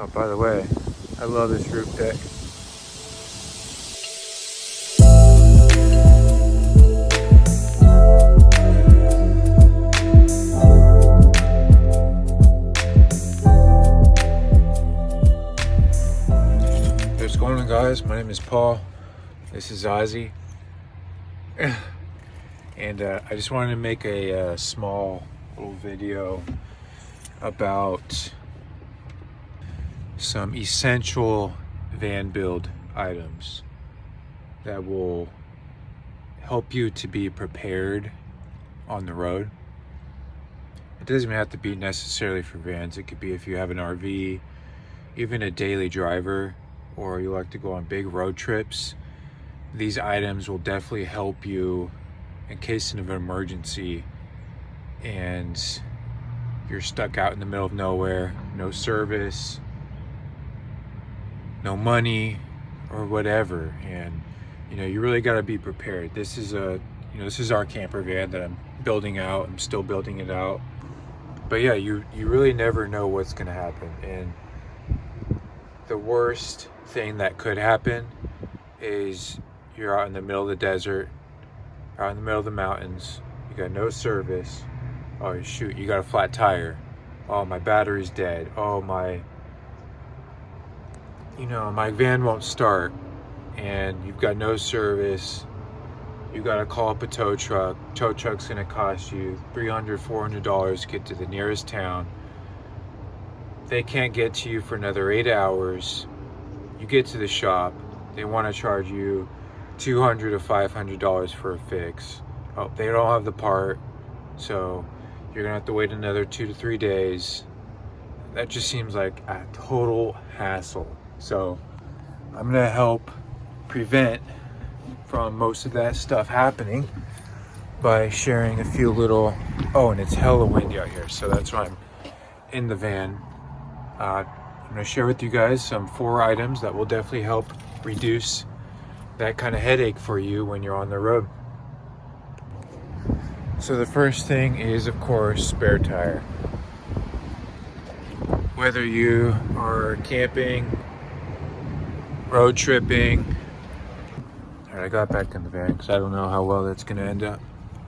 Oh, by the way, I love this roof deck. What's going on, guys? My name is Paul. This is Ozzy. And I just wanted to make a small little video about some essential van build items that will help you to be prepared on the road. It doesn't even have to be necessarily for vans. It could be if you have an RV, even a daily driver, or you like to go on big road trips. These items will definitely help you in case of an emergency and you're stuck out in the middle of nowhere, no service, no money, or whatever, and you really got to be prepared. This is this is our camper van that I'm building out. I'm still building it out, but yeah, you really never know what's going to happen. And the worst thing that could happen is you're out in the middle of the desert, out in the middle of the mountains, you got no service. Oh shoot, you got a flat tire. Oh, my battery's dead. Oh, my van won't start, and you've got no service. You got to call up a tow truck. Tow truck's gonna cost you $300, $400 to get to the nearest town. They can't get to you for another 8 hours. You get to the shop, they want to charge you $200 to $500 for a fix. Oh, they don't have the part, so you're gonna have to wait another 2 to 3 days. That just seems like a total hassle. So I'm gonna help prevent from most of that stuff happening by sharing a few little, and it's hella windy out here, so that's why I'm in the van. I'm gonna share with you guys some 4 items that will definitely help reduce that kind of headache for you when you're on the road. So the first thing is, of course, spare tire. Whether you are camping, road tripping. All right, I got back in the van because I don't know how well that's gonna end up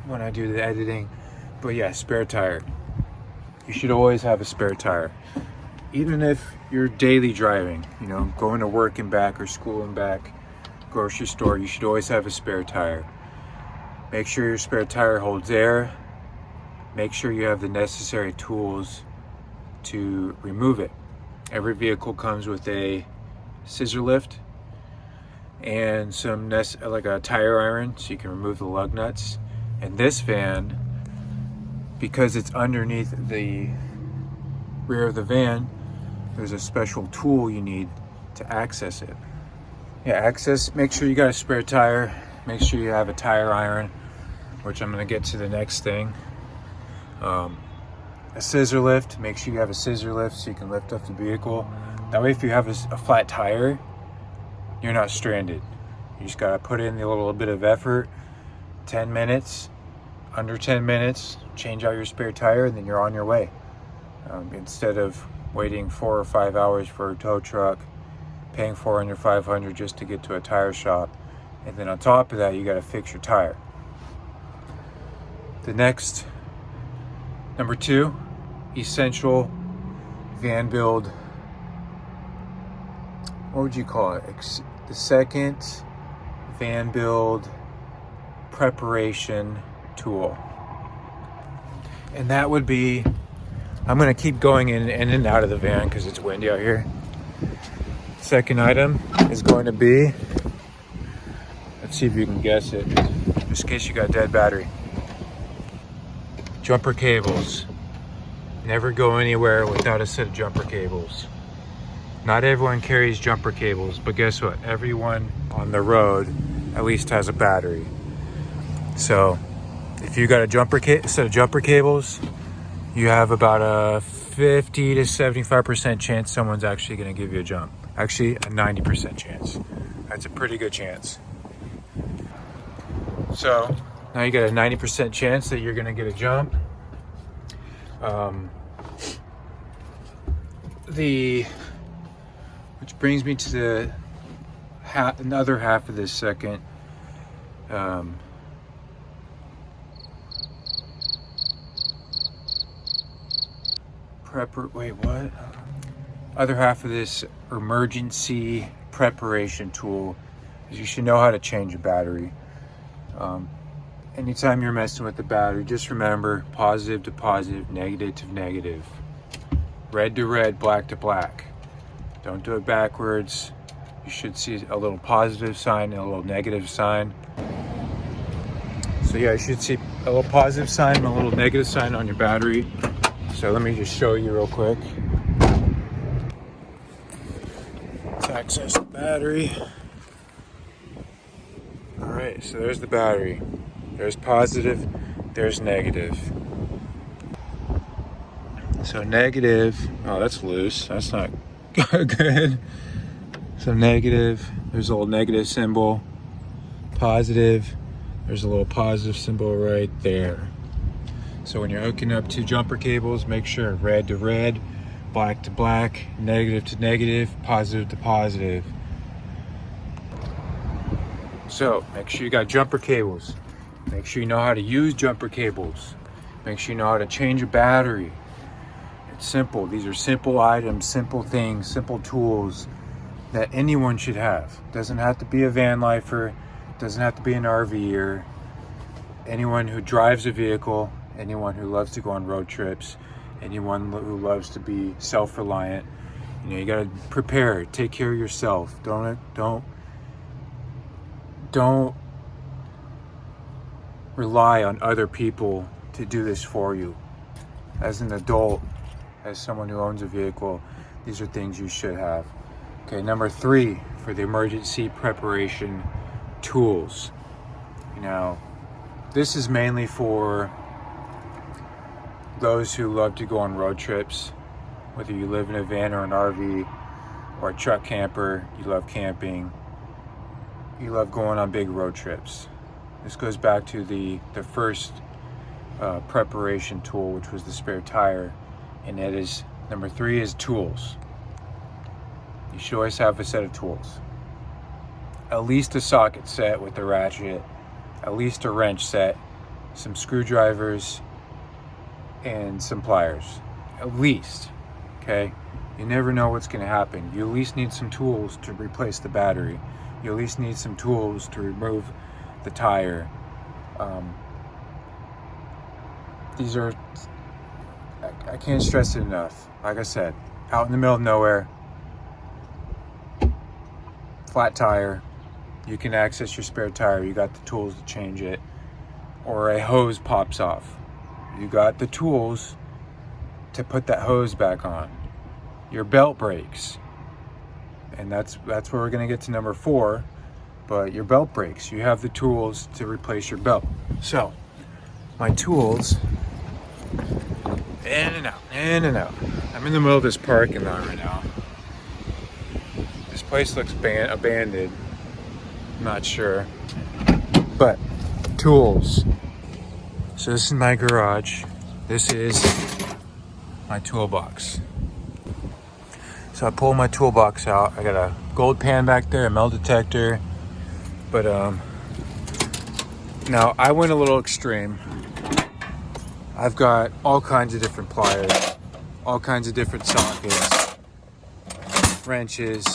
when I do the editing. But yeah, spare tire. You should always have a spare tire. Even if you're daily driving, going to work and back or school and back, grocery store, you should always have a spare tire. Make sure your spare tire holds air. Make sure you have the necessary tools to remove it. Every vehicle comes with a scissor lift and like a tire iron, so you can remove the lug nuts. And this van, because it's underneath the rear of the van, there's a special tool you need to access it. Make sure you got a spare tire. Make sure you have a tire iron, which I'm gonna get to the next thing. A scissor lift. Make sure you have a scissor lift so you can lift up the vehicle. That way, if you have a flat tire, you're not stranded. You just gotta put in a little bit of effort. 10 minutes, under 10 minutes, change out your spare tire, and then you're on your way. Instead of waiting 4 or 5 hours for a tow truck, paying $400, $500 just to get to a tire shop, and then on top of that, you got to fix your tire. The next, number 2, essential van build. What would you call it? The second van build preparation tool, and that would be. I'm gonna keep going in and out of the van because it's windy out here. Second item is going to be, let's see if you can guess it, just in case you got dead battery. Jumper cables. Never go anywhere without a set of jumper cables. Not everyone carries jumper cables, but guess what? Everyone on the road at least has a battery. So if you got a set of jumper cables, you have about a 50 to 75% chance someone's actually going to give you a jump. Actually, a 90% chance. That's a pretty good chance. So now you got a 90% chance that you're going to get a jump. The Which brings me to the another half of this second other half of this emergency preparation tool is you should know how to change a battery. Anytime you're messing with the battery, just remember positive to positive, negative to negative, red to red, black to black. Don't do it backwards. You should see a little positive sign and a little negative sign. So yeah, you should see a little positive sign and a little negative sign on your battery. So let me just show you real quick. Let's access the battery. All right, so there's the battery. There's positive, there's negative. So negative, oh, that's loose. That's not good. So negative, there's a little negative symbol. Positive, there's a little positive symbol right there. So when you're hooking up two jumper cables, make sure red to red, black to black, negative to negative, positive to positive. So make sure you got jumper cables. Make sure you know how to use jumper cables. Make sure you know how to change a battery. It's simple. These are simple items, simple things, simple tools that anyone should have. Doesn't have to be a van lifer. Doesn't have to be an RVer. Anyone who drives a vehicle, anyone who loves to go on road trips, anyone who loves to be self-reliant, you gotta prepare, take care of yourself. Don't rely on other people to do this for you. As an adult, as someone who owns a vehicle, these are things you should have. Okay, number 3 for the emergency preparation tools. Now, this is mainly for those who love to go on road trips, whether you live in a van or an RV or a truck camper, you love camping, you love going on big road trips. This goes back to the first preparation tool, which was the spare tire, and that is number 3 is tools. You should always have a set of tools. At least a socket set with a ratchet, at least a wrench set, some screwdrivers, and some pliers. At least, okay? You never know what's gonna happen. You at least need some tools to replace the battery. You at least need some tools to remove the tire. These are, I can't stress it enough. Like I said, out in the middle of nowhere, flat tire, you can access your spare tire. You got the tools to change it. Or a hose pops off. You got the tools to put that hose back on. Your belt breaks. And that's where we're gonna get to number 4. But your belt breaks. You have the tools to replace your belt. So, my tools, in and out, in and out. I'm in the middle of this parking lot right now. This place looks abandoned. I'm not sure. But, tools. So this is my garage. This is my toolbox. So I pull my toolbox out. I got a gold pan back there, a metal detector. But now I went a little extreme. I've got all kinds of different pliers, all kinds of different sockets, wrenches,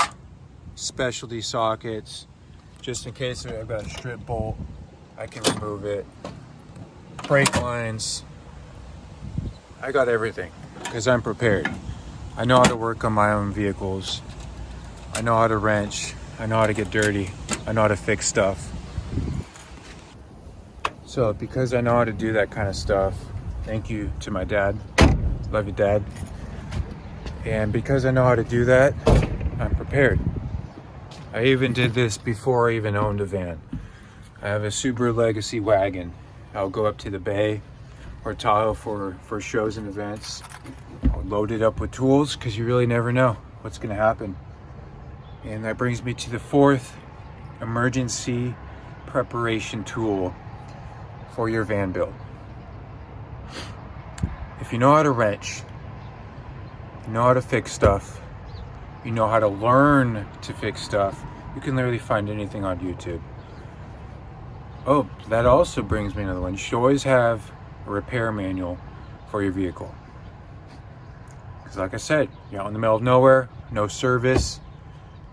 specialty sockets, just in case I've got a strip bolt, I can remove it. Brake lines. I got everything because I'm prepared. I know how to work on my own vehicles. I know how to wrench. I know how to get dirty. I know how to fix stuff. So because I know how to do that kind of stuff, thank you to my dad. Love you, Dad. And because I know how to do that, I'm prepared. I even did this before I even owned a van. I have a Subaru Legacy wagon. I'll go up to the Bay or Tahoe for shows and events. I'll load it up with tools because you really never know what's going to happen. And that brings me to the 4th emergency preparation tool for your van build. If you know how to wrench, you know how to fix stuff, you know how to learn to fix stuff, you can literally find anything on YouTube. Oh, that also brings me another one. You should always have a repair manual for your vehicle. Because like I said, you're out in the middle of nowhere, no service.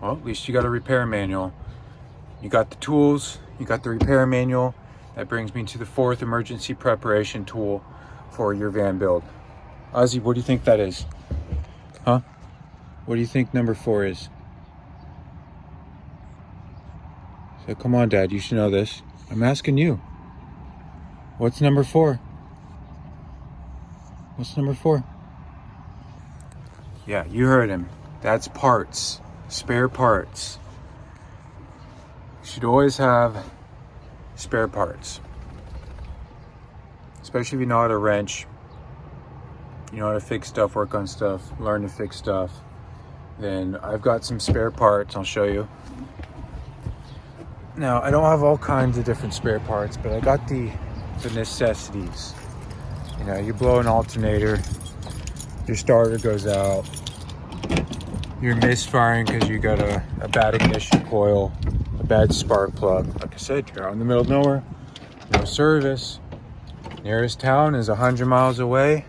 Well, at least you got a repair manual. You got the tools, you got the repair manual. That brings me to the 4th emergency preparation tool for your van build. Ozzy, what do you think that is? Huh? What do you think number 4 is? So come on, Dad, you should know this. I'm asking you. What's number 4? What's number 4? Yeah, you heard him. That's parts. Spare parts. You should always have spare parts. Especially if you know how to wrench, you know how to fix stuff, work on stuff, learn to fix stuff. Then I've got some spare parts I'll show you. Now, I don't have all kinds of different spare parts, but I got the necessities. You know, you blow an alternator, your starter goes out, you're misfiring because you got a bad ignition coil, a bad spark plug. Like I said, you're out in the middle of nowhere, no service. Nearest town is 100 miles away.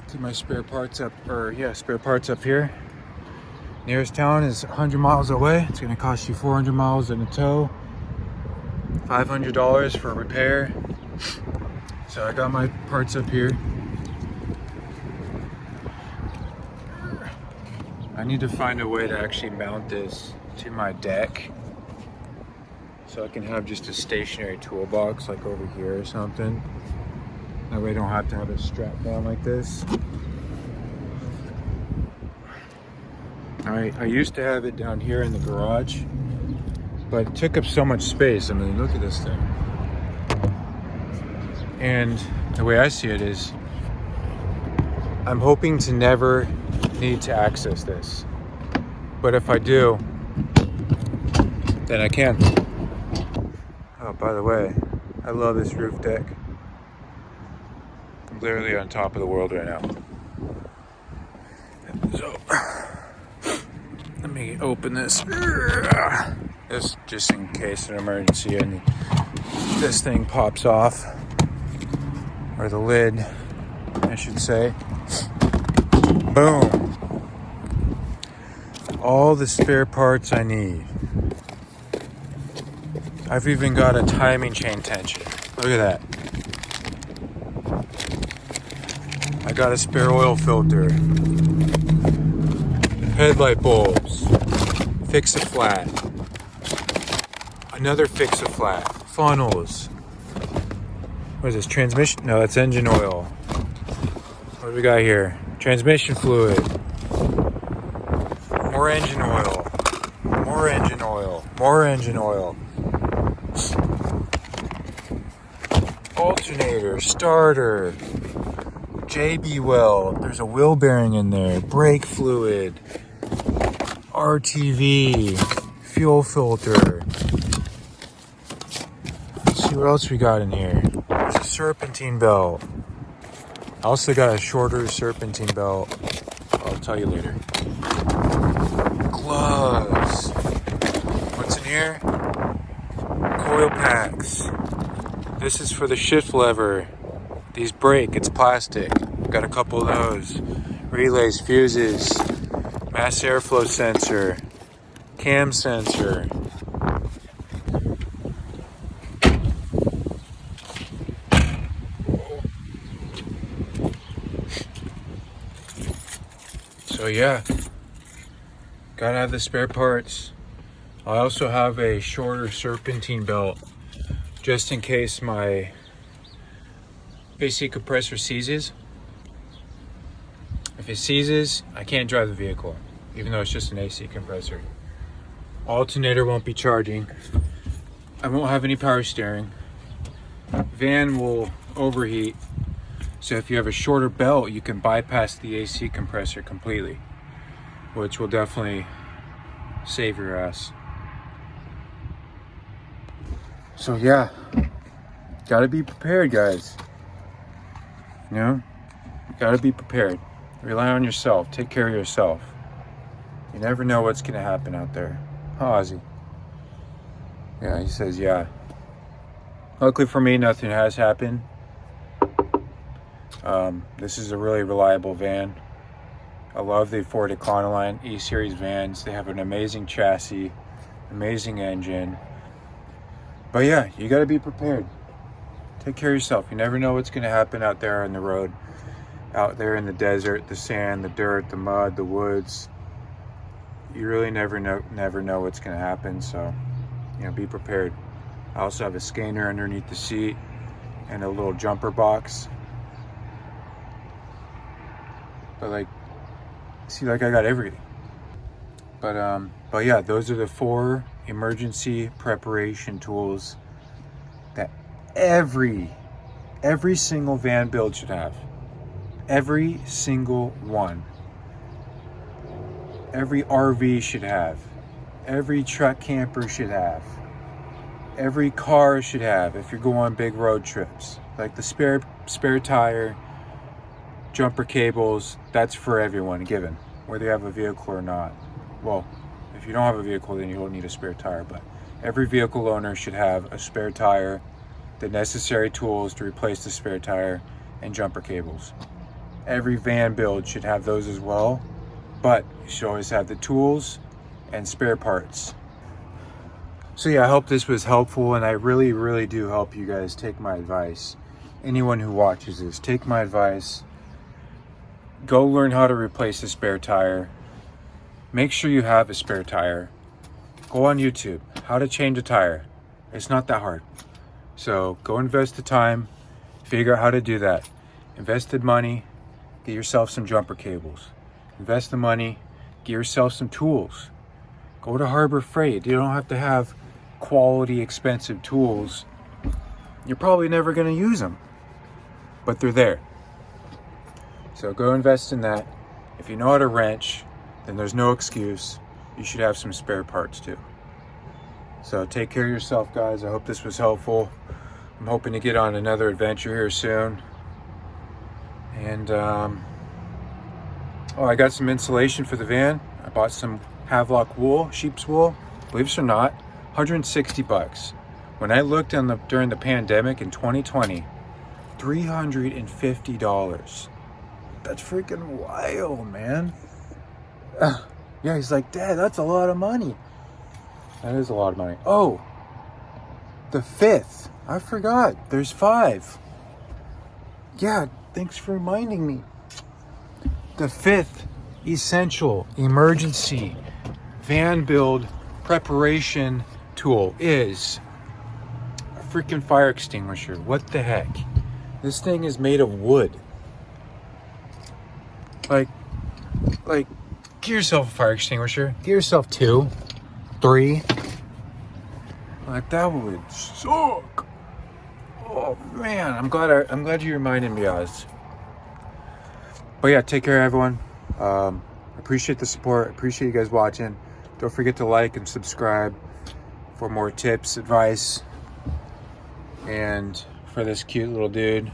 Get my spare parts up, spare parts up here. Nearest town is 100 miles away. It's gonna cost you 400 miles in a tow, $500 for a repair. So I got my parts up here. I need to find a way to actually mount this to my deck so I can have just a stationary toolbox like over here or something. That way I don't have to have it strapped down like this. I used to have it down here in the garage, but it took up so much space. I mean, look at this thing. And the way I see it is, I'm hoping to never need to access this. But if I do, then I can. Oh, by the way, I love this roof deck. I'm literally on top of the world right now. So, let me open this. This just in case an emergency and this thing pops off. Or the lid, I should say. Boom. All the spare parts I need. I've even got a timing chain tension. Look at that. I got a spare oil filter. Headlight bulbs. Fix-a-flat. Another fix-a-flat. Funnels. What is this, transmission? No, that's engine oil. What do we got here? Transmission fluid. More engine oil. More engine oil. More engine oil. Alternator, starter, JB weld. There's a wheel bearing in there. Brake fluid. RTV. Fuel filter. Let's see what else we got in here. There's a serpentine belt. I also got a shorter serpentine belt. I'll tell you later. Gloves. What's in here? Coil packs. This is for the shift lever. These break, it's plastic. Got a couple of those. Relays, fuses, mass airflow sensor, cam sensor. So yeah, gotta have the spare parts. I also have a shorter serpentine belt just in case my AC compressor seizes. If it seizes, I can't drive the vehicle, even though it's just an AC compressor. Alternator won't be charging. I won't have any power steering. Van will overheat. So if you have a shorter belt, you can bypass the AC compressor completely, which will definitely save your ass. So yeah, gotta be prepared, guys. You know, gotta be prepared. Rely on yourself. Take care of yourself. You never know what's gonna happen out there. Huh, Ozzy? Yeah, he says, yeah. Luckily for me, nothing has happened. This is a really reliable van. I love the Ford Econoline E-Series vans. They have an amazing chassis, amazing engine. But yeah, you gotta be prepared. Take care of yourself. You never know what's gonna happen out there on the road. Out there in the desert, the sand, the dirt, the mud, the woods. You really never know what's gonna happen, so be prepared. I also have a scanner underneath the seat and a little jumper box. But I got everything. But yeah, those are the 4 emergency preparation tools that every single van build should have. Every single one. Every RV should have. Every truck camper should have. Every car should have if you're going on big road trips. Like the spare tire, jumper cables, that's for everyone, given, whether you have a vehicle or not. Well, if you don't have a vehicle, then you don't need a spare tire, but every vehicle owner should have a spare tire, the necessary tools to replace the spare tire, and jumper cables. Every van build should have those as well, but you should always have the tools and spare parts. So yeah, I hope this was helpful, and I really, really do hope you guys take my advice. Anyone who watches this, take my advice. Go learn how to replace a spare tire. Make sure you have a spare tire. Go on YouTube, how to change a tire. It's not that hard. So go invest the time, figure out how to do that. Invest the money, get yourself some jumper cables. Invest the money, get yourself some tools. Go to Harbor Freight. You don't have to have quality, expensive tools. You're probably never going to use them, but they're there. So go invest in that. If you know how to wrench, then there's no excuse. You should have some spare parts too. So take care of yourself, guys. I hope this was helpful. I'm hoping to get on another adventure here soon. And I got some insulation for the van. I bought some Havelock wool, sheep's wool. Believe it or not, $160. When I looked during the pandemic in 2020, $350. That's freaking wild, man. Yeah, he's like, Dad, that's a lot of money. That is a lot of money. Oh, the 5th. I forgot. There's 5. Yeah, thanks for reminding me. The 5th essential emergency van build preparation tool is a freaking fire extinguisher. What the heck? This thing is made of wood. Like, get yourself a fire extinguisher. Get yourself 2, 3. Like, that would suck. Oh man, I'm glad you reminded me, Oz. But yeah, take care, everyone. Appreciate the support. Appreciate you guys watching. Don't forget to like and subscribe for more tips, advice, and for this cute little dude.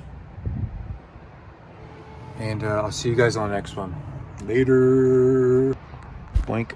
And I'll see you guys on the next one. Later. Blink.